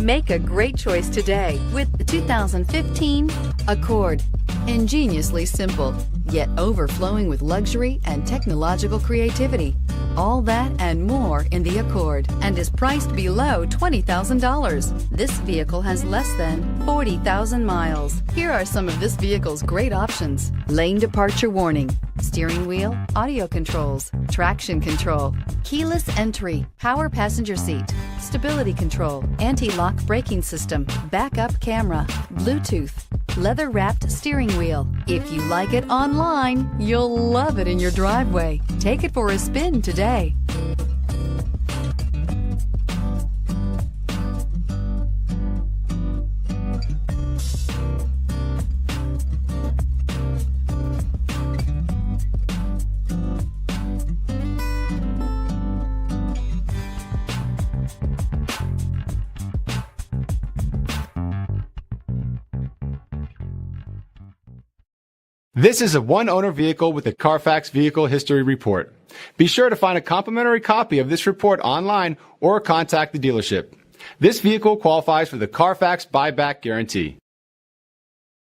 Make a great choice today with the 2015 Accord. Ingeniously simple, yet overflowing with luxury and technological creativity. All that and more in the Accord, and is priced below $20,000. This vehicle has less than 40,000 miles. Here are some of this vehicle's great options: lane departure warning, steering wheel audio controls, traction control, keyless entry, power passenger seat, stability control, anti-lock braking system, backup camera, Bluetooth, leather-wrapped steering wheel. If you like it online, you'll love it in your driveway. Take it for a spin today. This is a one-owner vehicle with a Carfax Vehicle History Report. Be sure to find a complimentary copy of this report online or contact the dealership. This vehicle qualifies for the Carfax Buyback Guarantee.